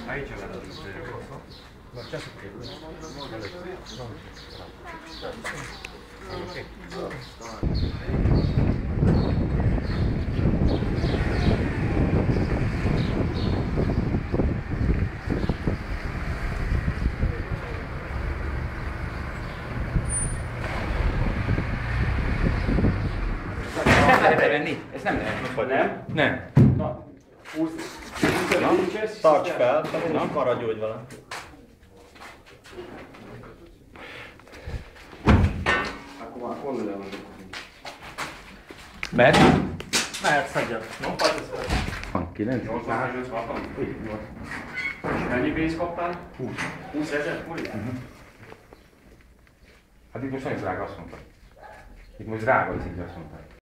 Aici la nem lehet venni, ezt nem lehet. Nem? Nem. Tarts fel, és maradj úgy vele. Mert? Mehet szedjed. Van 9. 860. Mennyi pénzt kaptál? 20. 20 ezer forint? Hát itt most nagyon drága, azt mondta. Itt most drága, ez így azt mondta.